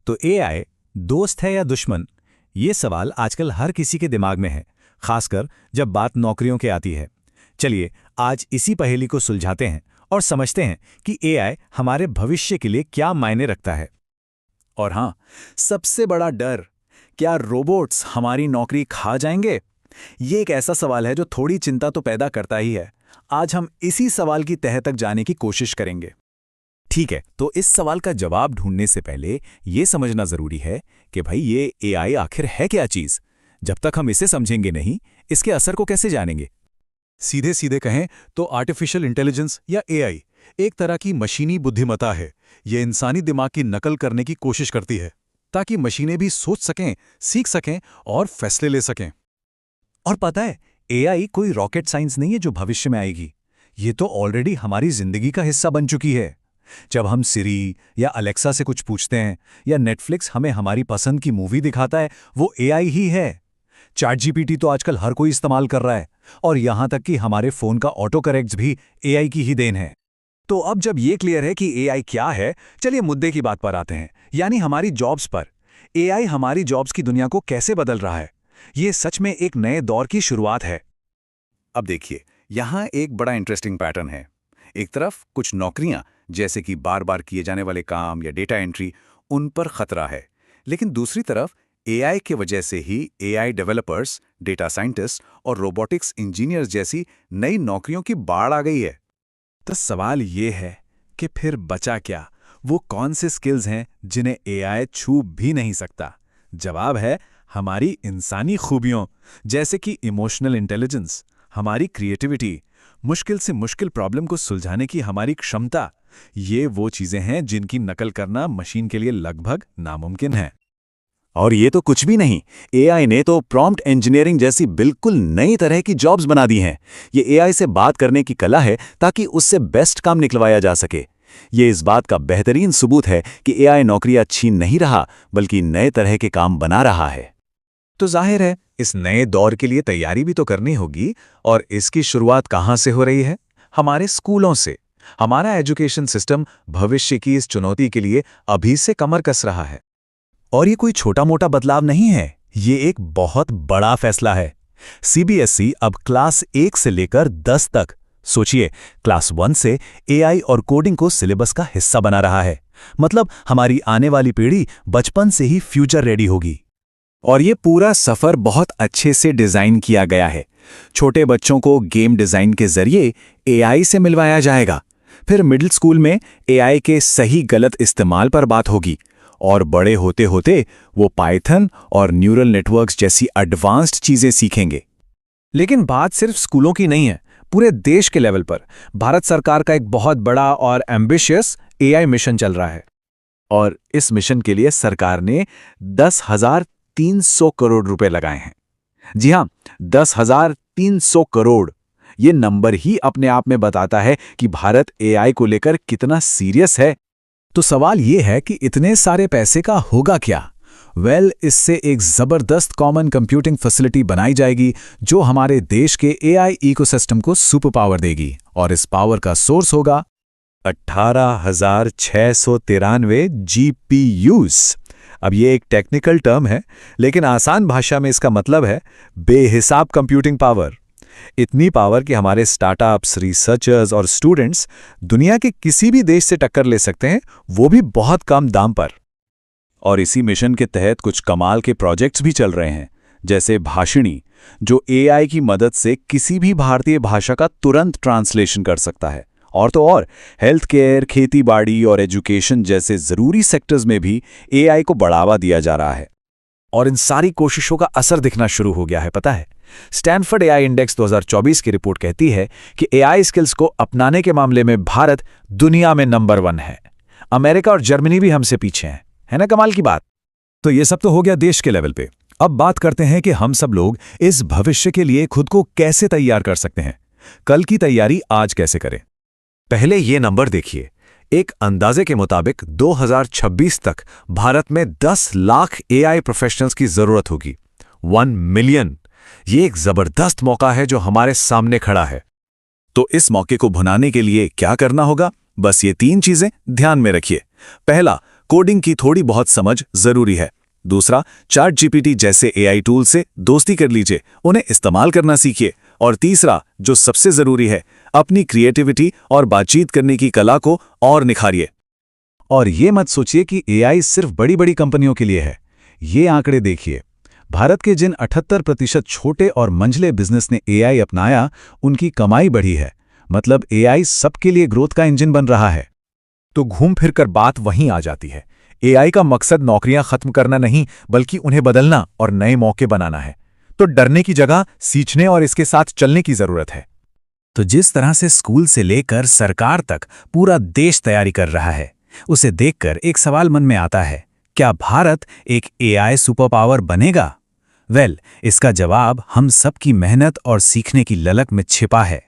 तो एआई दोस्त है या दुश्मन? ये सवाल आजकल हर किसी के दिमाग में है, खासकर जब बात नौकरियों की आती है। चलिए आज इसी पहेली को सुलझाते हैं और समझते हैं कि एआई हमारे भविष्य के लिए क्या मायने रखता है। और हाँ, सबसे बड़ा डर, क्या रोबोट्स हमारी नौकरी खा जाएंगे? ये एक ऐसा सवाल है जो थोड़ी चिंता तो पैदा करता ही है। आज हम इसी सवाल की तह तक जाने की कोशिश करेंगे। ठीक है, तो इस सवाल का जवाब ढूंढने से पहले ये समझना जरूरी है कि भाई ये एआई आखिर है क्या चीज। जब तक हम इसे समझेंगे नहीं, इसके असर को कैसे जानेंगे? सीधे सीधे कहें तो आर्टिफिशियल इंटेलिजेंस या एआई एक तरह की मशीनी बुद्धिमत्ता है। ये इंसानी दिमाग की नकल करने की कोशिश करती है ताकि मशीनें भी सोच सकें, सीख सकें और फैसले ले सकें। और पता है, एआई कोई रॉकेट साइंस नहीं है जो भविष्य में आएगी। ये तो ऑलरेडी हमारी जिंदगी का हिस्सा बन चुकी है। जब हम सिरी या अलेक्सा से कुछ पूछते हैं या नेटफ्लिक्स हमें हमारी पसंद की मूवी दिखाता है, वो एआई ही है। चैट जीपीटी तो आजकल हर कोई इस्तेमाल कर रहा है, और यहां तक कि हमारे फोन का ऑटो करेक्ट्स भी एआई की ही देन है। तो अब जब ये क्लियर है कि एआई क्या है, चलिए मुद्दे की बात पर आते हैं, यानी हमारी जॉब्स पर। एआई हमारी जॉब्स की दुनिया को कैसे बदल रहा है? ये सच में एक नए दौर की शुरुआत है। अब देखिए, यहां एक बड़ा इंटरेस्टिंग पैटर्न है। एक तरफ कुछ नौकरियां, जैसे कि बार बार किए जाने वाले काम या डेटा एंट्री, उन पर खतरा है। लेकिन दूसरी तरफ एआई के वजह से ही एआई डेवलपर्स, डेटा साइंटिस्ट और रोबोटिक्स इंजीनियर्स जैसी नई नौकरियों की बाढ़ आ गई है। तो सवाल ये है कि फिर बचा क्या? वो कौन से स्किल्स हैं जिन्हें एआई छू भी नहीं सकता? जवाब है हमारी इंसानी खूबियों, जैसे कि इमोशनल इंटेलिजेंस, हमारी क्रिएटिविटी, मुश्किल से मुश्किल प्रॉब्लम को सुलझाने की हमारी क्षमता। ये वो चीजें हैं जिनकी नकल करना मशीन के लिए लगभग नामुमकिन है। और ये तो कुछ भी नहीं, एआई ने तो प्रॉम्प्ट इंजीनियरिंग जैसी बिल्कुल नई तरह की जॉब्स बना दी हैं। ये एआई से बात करने की कला है ताकि उससे बेस्ट काम निकलवाया जा सके। ये इस बात का बेहतरीन सबूत है कि एआई नौकरियां छीन नहीं रहा, बल्कि नए तरह के काम बना रहा है। तो जाहिर है इस नए दौर के लिए तैयारी भी तो करनी होगी, और इसकी शुरुआत कहां से हो रही है? हमारे स्कूलों से। हमारा एजुकेशन सिस्टम भविष्य की इस चुनौती के लिए अभी से कमर कस रहा है। और ये कोई छोटा मोटा बदलाव नहीं है, ये एक बहुत बड़ा फैसला है। सीबीएसई अब क्लास 1 से लेकर 10 तक, सोचिए, क्लास 1 से एआई और कोडिंग को सिलेबस का हिस्सा बना रहा है। मतलब हमारी आने वाली पीढ़ी बचपन से ही फ्यूचर रेडी होगी। और ये पूरा सफर बहुत अच्छे से डिजाइन किया गया है। छोटे बच्चों को गेम डिजाइन के जरिए एआई से मिलवाया जाएगा। फिर मिडिल स्कूल में एआई के सही गलत इस्तेमाल पर बात होगी, और बड़े होते होते वो पाइथन और न्यूरल नेटवर्क्स जैसी एडवांस्ड चीजें सीखेंगे। लेकिन बात सिर्फ स्कूलों की नहीं है, पूरे देश के लेवल पर भारत सरकार का एक बहुत बड़ा और एम्बिशियस एआई मिशन चल रहा है। और इस मिशन के लिए सरकार ने 10,300 करोड़ रुपए लगाए हैं। जी हां, 10,300 करोड़। ये नंबर ही अपने आप में बताता है कि भारत एआई को लेकर कितना सीरियस है। तो सवाल ये है कि इतने सारे पैसे का होगा क्या? इससे एक जबरदस्त कॉमन कंप्यूटिंग फैसिलिटी बनाई जाएगी जो हमारे देश के एआई इकोसिस्टम को सुपर पावर देगी, और इस पावर का सोर्स होगा 18,693 जीपीयूज। अब ये एक टेक्निकल टर्म है, लेकिन आसान भाषा में इसका मतलब है बेहिसाब कंप्यूटिंग पावर। इतनी पावर कि हमारे स्टार्टअप्स, रिसर्चर्स और स्टूडेंट्स दुनिया के किसी भी देश से टक्कर ले सकते हैं, वो भी बहुत कम दाम पर। और इसी मिशन के तहत कुछ कमाल के प्रोजेक्ट्स भी चल रहे हैं, जैसे भाषिणी, जो एआई की मदद से किसी भी भारतीय भाषा का तुरंत ट्रांसलेशन कर सकता है। और तो और हेल्थ केयर, खेती बाड़ी और एजुकेशन जैसे जरूरी सेक्टर्स में भी एआई को बढ़ावा दिया जा रहा है। और इन सारी कोशिशों का असर दिखना शुरू हो गया है, पता है। स्टैनफोर्ड एआई इंडेक्स 2024 की रिपोर्ट कहती है कि एआई स्किल्स को अपनाने के मामले में भारत दुनिया में नंबर 1 है। अमेरिका और जर्मनी भी हमसे पीछे हैं, है ना कमाल की बात? तो ये सब तो हो गया देश के लेवल पे। अब बात करते हैं कि हम सब लोग इस भविष्य के लिए खुद को कैसे तैयार कर सकते हैं। कल की तैयारी आज कैसे करें? पहले ये नंबर देखिए। एक अंदाजे के मुताबिक 2026 तक भारत में 10 लाख एआई प्रोफेशनल्स की जरूरत होगी। 1 मिलियन। ये एक जबरदस्त मौका है जो हमारे सामने खड़ा है। तो इस मौके को भुनाने के लिए क्या करना होगा? बस ये 3 चीजें ध्यान में रखिए। पहला, कोडिंग की थोड़ी बहुत समझ जरूरी है। दूसरा, ChatGPT जैसे AI टूल से दोस्ती कर लीजिए, उन्हें इस्तेमाल करना सीखिए। और तीसरा, जो सबसे जरूरी है, अपनी क्रिएटिविटी और बातचीत करने की कला को और निखारिए। और ये मत सोचिए कि AI सिर्फ बड़ी बड़ी कंपनियों के लिए है। ये आंकड़े देखिए, भारत के जिन 78% छोटे और मंझले बिजनेस ने AI अपनाया, उनकी कमाई बढ़ी है। मतलब AI सबके लिए ग्रोथ का इंजन बन रहा है। तो घूम फिर कर बात वहीं आ जाती है। AI का मकसद नौकरियां खत्म करना नहीं, बल्कि उन्हें बदलना और नए मौके बनाना है। तो डरने की जगह सीखने और इसके साथ चलने की जरूरत है। तो जिस तरह से स्कूल से लेकर सरकार तक पूरा देश तैयारी कर रहा है, उसे देखकर एक सवाल मन में आता है, क्या भारत एक AI सुपर पावर बनेगा? इसका जवाब हम सबकी मेहनत और सीखने की ललक में छिपा है।